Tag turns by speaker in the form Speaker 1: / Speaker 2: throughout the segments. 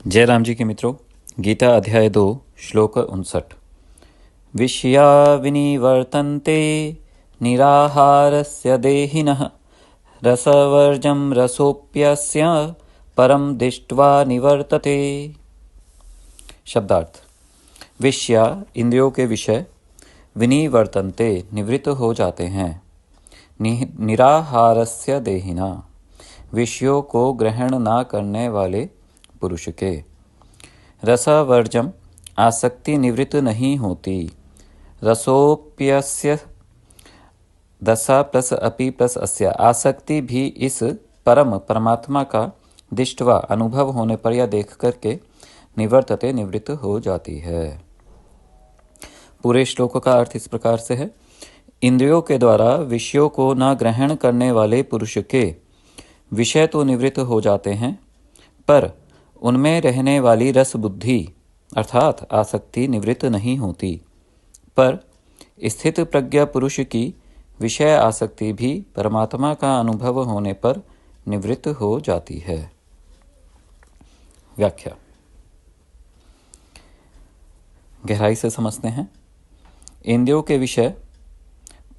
Speaker 1: जय राम जी के मित्रों, गीता अध्याय 2 श्लोक 59। विषया विनिवर्तन्ते निराहारस्य देहिनः रसवर्जं रसोप्यस्य परम दृष्ट्वा निवर्तते। शब्दार्थ: विषया इंद्रियों के विषय, विनिवर्तन्ते निवृत्त हो जाते हैं, निराहारस्य देहिना विषयों को ग्रहण ना करने वाले पुरुष के, रसवर्जम आसक्ति निवृत्त नहीं होती, रसोप्यस्य दशा प्लस अपि प्लस अस्य आसक्ति भी इस परम परमात्मा का दृष्टवा अनुभव होने पर या देख करके निवर्तते निवृत्त हो जाती है। पूरे श्लोक का अर्थ इस प्रकार से है: इंद्रियों के द्वारा विषयों को न ग्रहण करने वाले पुरुष के विषय तो निवृत्त हो जाते हैं, पर उनमें रहने वाली रस बुद्धि अर्थात आसक्ति निवृत्त नहीं होती, पर स्थित प्रज्ञा पुरुष की विषय आसक्ति भी परमात्मा का अनुभव होने पर निवृत्त हो जाती है। व्याख्या गहराई से समझते हैं। इंद्रियों के विषय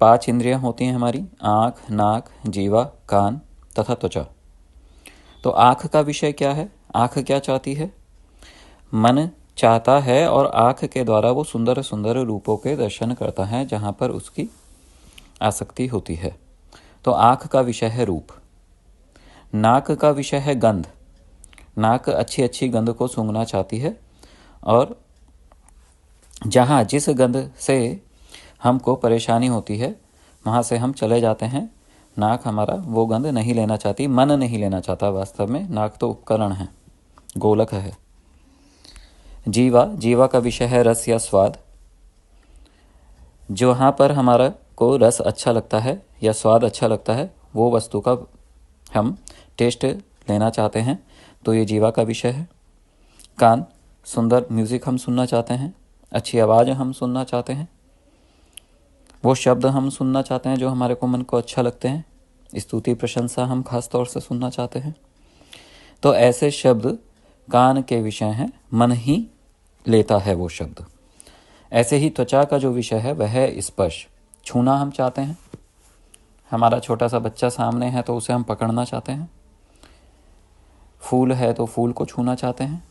Speaker 1: 5 इंद्रियां होती हैं हमारी: आँख, नाक, जीवा, कान तथा त्वचा। तो आँख का विषय क्या है? आँख क्या चाहती है? मन चाहता है और आँख के द्वारा वो सुंदर सुंदर रूपों के दर्शन करता है जहाँ पर उसकी आसक्ति होती है। तो आँख का विषय है रूप। नाक का विषय है गंध। नाक अच्छी अच्छी गंध को सूंघना चाहती है और जहाँ जिस गंध से हमको परेशानी होती है वहाँ से हम चले जाते हैं। नाक हमारा वो गंध नहीं लेना चाहती, मन नहीं लेना चाहता। वास्तव में नाक तो उपकरण है, गोलक है। जीवा का विषय है रस या स्वाद। जहाँ पर हमारा को रस अच्छा लगता है या स्वाद अच्छा लगता है, वो वस्तु का हम टेस्ट लेना चाहते हैं, तो ये जीवा का विषय है। कान, सुंदर म्यूजिक हम सुनना चाहते हैं, अच्छी आवाज़ हम सुनना चाहते हैं, वो शब्द हम सुनना चाहते हैं जो हमारे को मन को अच्छा लगते हैं, स्तुति प्रशंसा हम खास तौर से सुनना चाहते हैं। तो ऐसे शब्द कान के विषय हैं, मन ही लेता है वो शब्द। ऐसे ही त्वचा का जो विषय है वह है स्पर्श। छूना हम चाहते हैं। हमारा छोटा सा बच्चा सामने है तो उसे हम पकड़ना चाहते हैं। फूल है तो फूल को छूना चाहते हैं।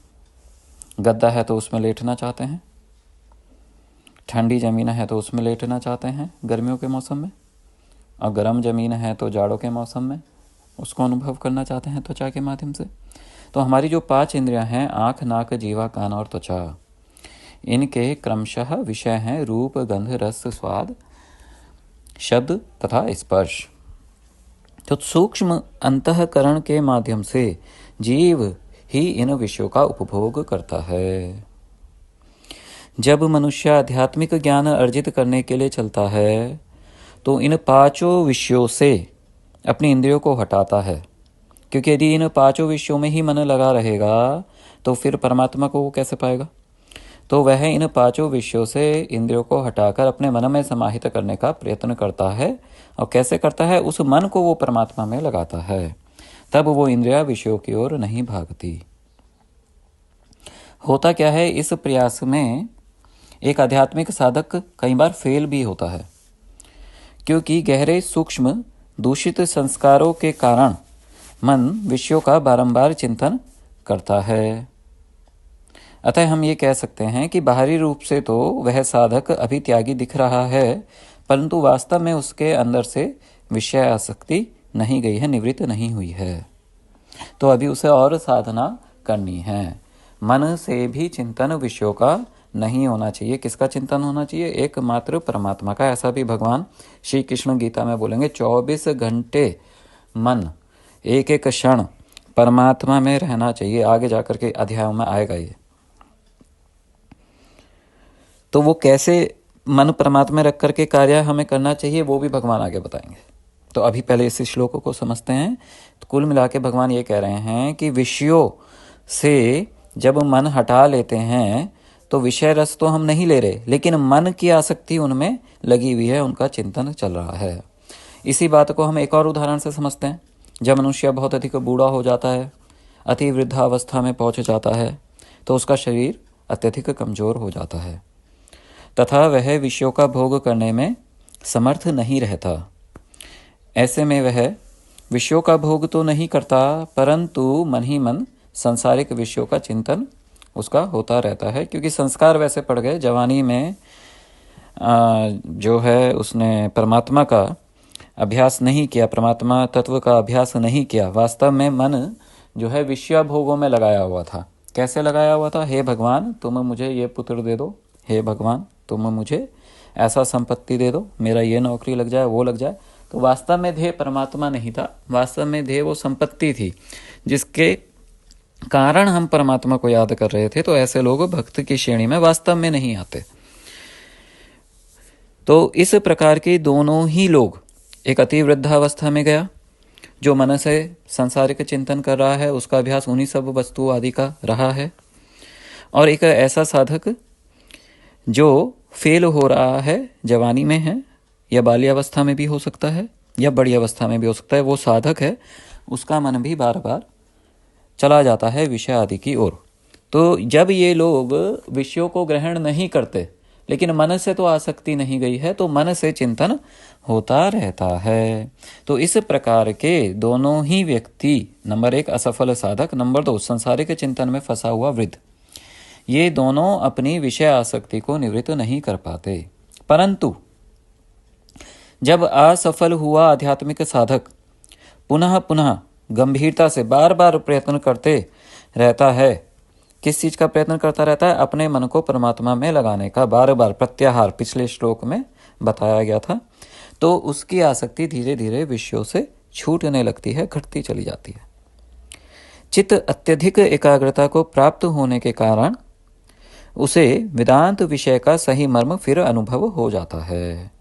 Speaker 1: गद्दा है तो उसमें लेटना चाहते हैं। ठंडी ज़मीन है तो उसमें लेटना चाहते हैं गर्मियों के मौसम में, और गर्म ज़मीन है तो जाड़ों के मौसम में उसको अनुभव करना चाहते हैं त्वचा के माध्यम से। तो हमारी जो 5 इंद्रियां हैं, आँख, नाक, जीवा, कान और त्वचा, इनके क्रमशः विषय हैं रूप, गंध, रस, स्वाद, शब्द तथा स्पर्श। तो सूक्ष्म अंतःकरण के माध्यम से जीव ही इन विषयों का उपभोग करता है। जब मनुष्य आध्यात्मिक ज्ञान अर्जित करने के लिए चलता है तो इन 5 विषयों से अपनी इंद्रियों को हटाता है, क्योंकि यदि इन 5 विषयों में ही मन लगा रहेगा तो फिर परमात्मा को वो कैसे पाएगा। तो वह इन 5 विषयों से इंद्रियों को हटाकर अपने मन में समाहित करने का प्रयत्न करता है। और कैसे करता है? उस मन को वो परमात्मा में लगाता है, तब वो इंद्रिया विषयों की ओर नहीं भागती। होता क्या है, इस प्रयास में एक आध्यात्मिक साधक कई बार फेल भी होता है, क्योंकि गहरे सूक्ष्म दूषित संस्कारों के कारण मन विषयों का बारंबार चिंतन करता है। अतः हम ये कह सकते हैं कि बाहरी रूप से तो वह साधक अभी त्यागी दिख रहा है, परंतु वास्तव में उसके अंदर से विषय आसक्ति नहीं गई है, निवृत्त नहीं हुई है। तो अभी उसे और साधना करनी है। मन से भी चिंतन विषयों का नहीं होना चाहिए। किसका चिंतन होना चाहिए? एकमात्र परमात्मा का। ऐसा भी भगवान श्री कृष्ण गीता में बोलेंगे, 24 घंटे मन एक एक क्षण परमात्मा में रहना चाहिए। आगे जाकर के अध्यायों में आएगा ये। तो वो कैसे मन परमात्मा में रख करके कार्य हमें करना चाहिए वो भी भगवान आगे बताएंगे। तो अभी पहले इस श्लोक को समझते हैं। तो कुल मिला के भगवान ये कह रहे हैं कि विषयों से जब मन हटा लेते हैं तो विषय रस तो हम नहीं ले रहे, लेकिन मन की आसक्ति उनमें लगी हुई है, उनका चिंतन चल रहा है। इसी बात को हम एक और उदाहरण से समझते हैं। जब मनुष्य बहुत अधिक बूढ़ा हो जाता है अति वृद्धावस्था में पहुंच जाता है तो उसका शरीर अत्यधिक कमज़ोर हो जाता है तथा वह विषयों का भोग करने में समर्थ नहीं रहता। ऐसे में वह विषयों का भोग तो नहीं करता, परंतु मन ही मन सांसारिक विषयों का चिंतन उसका होता रहता है, क्योंकि संस्कार वैसे पड़ गए। जवानी में जो है उसने परमात्मा का अभ्यास नहीं किया, परमात्मा तत्व का अभ्यास नहीं किया। वास्तव में मन जो है विषय भोगों में लगाया हुआ था। कैसे लगाया हुआ था? हे भगवान तुम मुझे ये पुत्र दे दो, हे भगवान तुम मुझे ऐसा संपत्ति दे दो, मेरा ये नौकरी लग जाए, वो लग जाए। तो वास्तव में ध्येय परमात्मा नहीं था, वास्तव में ध्येय वो संपत्ति थी जिसके कारण हम परमात्मा को याद कर रहे थे। तो ऐसे लोग भक्त की श्रेणी में वास्तव में नहीं आते। तो इस प्रकार के दोनों ही लोग, एक अति वृद्धावस्था में गया जो मन से सांसारिक चिंतन कर रहा है, उसका अभ्यास उन्हीं सब वस्तु आदि का रहा है, और एक ऐसा साधक जो फेल हो रहा है, जवानी में है या बाल्यावस्था में भी हो सकता है या बड़ी अवस्था में भी हो सकता है, वो साधक है, उसका मन भी बार बार चला जाता है विषय आदि की ओर। तो जब ये लोग विषयों को ग्रहण नहीं करते लेकिन मन से तो आसक्ति नहीं गई है, तो मन से चिंतन होता रहता है। तो इस प्रकार के दोनों ही व्यक्ति, नंबर 1 असफल साधक, नंबर 2 संसारिक चिंतन में फंसा हुआ वृद्ध, ये दोनों अपनी विषय आसक्ति को निवृत्त नहीं कर पाते। परंतु जब असफल हुआ आध्यात्मिक साधक पुनः पुनः गंभीरता से बार बार प्रयत्न करते रहता है, किस चीज़ का प्रयत्न करता रहता है? अपने मन को परमात्मा में लगाने का, बार बार प्रत्याहार पिछले श्लोक में बताया गया था। तो उसकी आसक्ति धीरे धीरे विषयों से छूटने लगती है, घटती चली जाती है। चित्त अत्यधिक एकाग्रता को प्राप्त होने के कारण उसे वेदांत विषय का सही मर्म फिर अनुभव हो जाता है।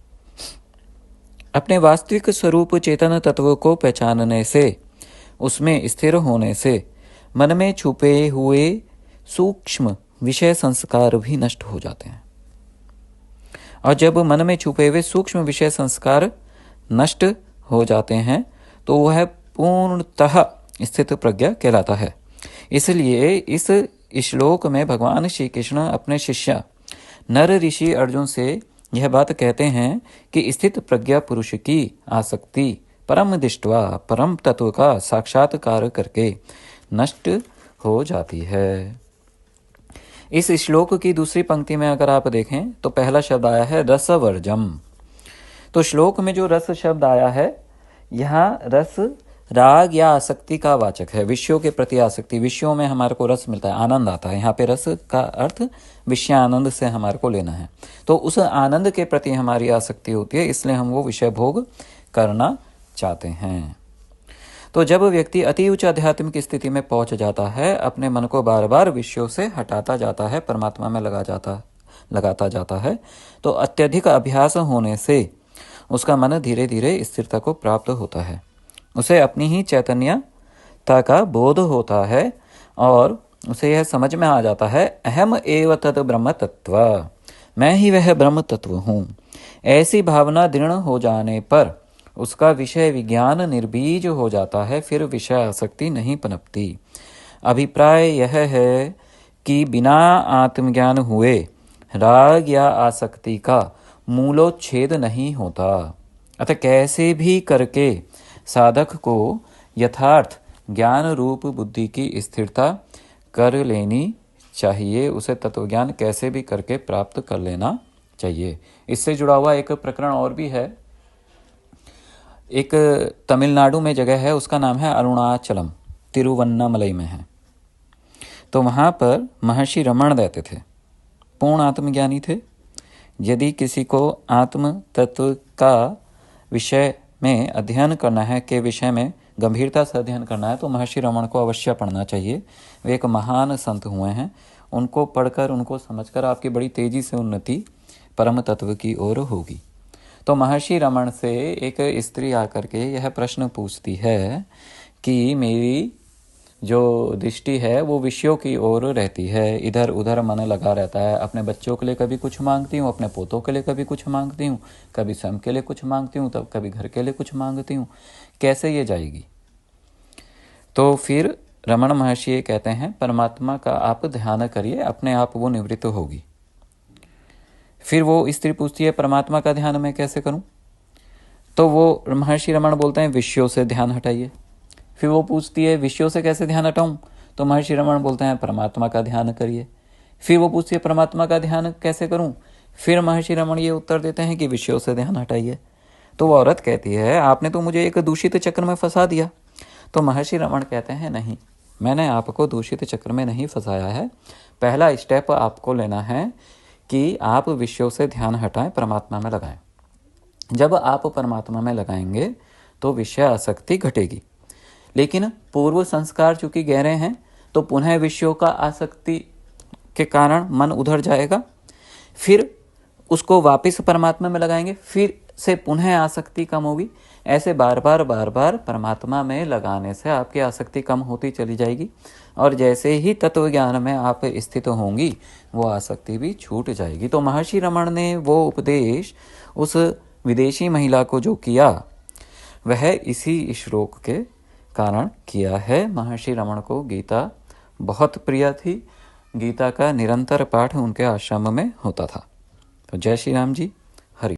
Speaker 1: अपने वास्तविक स्वरूप चेतन तत्व को पहचानने से, उसमें स्थिर होने से मन में छुपे हुए सूक्ष्म विषय संस्कार भी नष्ट हो जाते हैं। और जब मन में छुपे हुए सूक्ष्म विषय संस्कार नष्ट हो जाते हैं तो वह पूर्णतः स्थित प्रज्ञा कहलाता है। इसलिए इस श्लोक में भगवान श्री कृष्ण अपने शिष्य नर ऋषि अर्जुन से यह बात कहते हैं कि स्थित प्रज्ञा पुरुष की आसक्ति परम दृष्ट्वा, परम तत्व का साक्षात्कार करके नष्ट हो जाती है। इस श्लोक की दूसरी पंक्ति में अगर आप देखें तो पहला शब्द आया है रसवर्जम। तो श्लोक में जो रस शब्द आया है, यहाँ रस राग या आसक्ति का वाचक है, विषयों के प्रति आसक्ति। विषयों में हमारे को रस मिलता है, आनंद आता है। यहाँ पे रस का अर्थ विषय आनंद से हमारे को लेना है। तो उस आनंद के प्रति हमारी आसक्ति होती है, इसलिए हम वो विषय भोग करना चाहते हैं। तो जब व्यक्ति अति उच्च आध्यात्मिक स्थिति में पहुंच जाता है, अपने मन को बार बार विषयों से हटाता जाता है, परमात्मा में लगाता जाता है, तो अत्यधिक अभ्यास होने से उसका मन धीरे धीरे स्थिरता को प्राप्त होता है। उसे अपनी ही चैतन्यता का बोध होता है और उसे यह समझ में आ जाता है, अहम एव तद ब्रह्म तत्व, मैं ही वह ब्रह्म तत्व हूँ। ऐसी भावना दृढ़ हो जाने पर उसका विषय विज्ञान निर्बीज हो जाता है, फिर विषय आसक्ति नहीं पनपती। अभिप्राय यह है कि बिना आत्मज्ञान हुए राग या आसक्ति का मूलोच्छेद नहीं होता। अतः कैसे भी करके साधक को यथार्थ ज्ञान रूप बुद्धि की स्थिरता कर लेनी चाहिए, उसे तत्वज्ञान कैसे भी करके प्राप्त कर लेना चाहिए। इससे जुड़ा हुआ एक प्रकरण और भी है। एक तमिलनाडु में जगह है, उसका नाम है अरुणाचलम, तिरुवन्नामलई में है। तो वहाँ पर महर्षि रमण रहते थे, पूर्ण आत्मज्ञानी थे। यदि किसी को आत्म तत्व का विषय में अध्ययन करना है, के विषय में गंभीरता से अध्ययन करना है, तो महर्षि रमण को अवश्य पढ़ना चाहिए। वे एक महान संत हुए हैं। उनको पढ़कर, उनको समझकर आपकी बड़ी तेजी से उन्नति परम तत्व की ओर होगी। तो महर्षि रमण से एक स्त्री आकर के यह प्रश्न पूछती है कि मेरी जो दृष्टि है वो विषयों की ओर रहती है, इधर उधर मन लगा रहता है। अपने बच्चों के लिए कभी कुछ मांगती हूँ, अपने पोतों के लिए कभी कुछ मांगती हूँ, कभी स्वयं के लिए कुछ मांगती हूँ, तब कभी घर के लिए कुछ मांगती हूँ, कैसे ये जाएगी? तो फिर रमण महर्षि ये कहते हैं, परमात्मा का आप ध्यान करिए, अपने आप वो निवृत्त होगी। फिर वो स्त्री पूछती है, परमात्मा का ध्यान मैं कैसे करूं? तो वो महर्षि रमण बोलते हैं, विषयों से ध्यान हटाइए। फिर वो पूछती है, विषयों से कैसे ध्यान हटाऊं? तो महर्षि रमण बोलते हैं, परमात्मा का ध्यान करिए। फिर वो पूछती है, परमात्मा का ध्यान कैसे करूं? फिर महर्षि रमण ये उत्तर देते हैं कि विषयों से ध्यान हटाइए। तो वो औरत कहती है, आपने तो मुझे एक दूषित चक्र में फंसा दिया। तो महर्षि रमण कहते हैं, नहीं, मैंने आपको दूषित चक्र में नहीं फंसाया है। पहला स्टेप आपको लेना है कि आप विषयों से ध्यान हटाएं, परमात्मा में लगाएं। जब आप परमात्मा में लगाएंगे तो विषय आसक्ति घटेगी। लेकिन पूर्व संस्कार चूंकि गहरे हैं तो पुनः विषयों का आसक्ति के कारण मन उधर जाएगा, फिर उसको वापस परमात्मा में लगाएंगे, फिर से पुनः आसक्ति कम होगी। ऐसे बार बार परमात्मा में लगाने से आपकी आसक्ति कम होती चली जाएगी, और जैसे ही तत्व ज्ञान में आप स्थित होंगी वो आसक्ति भी छूट जाएगी। तो महर्षि रमण ने वो उपदेश उस विदेशी महिला को जो किया वह इसी श्लोक के कारण किया है। महर्षि रमण को गीता बहुत प्रिय थी, गीता का निरंतर पाठ उनके आश्रम में होता था। तो जय श्री राम जी।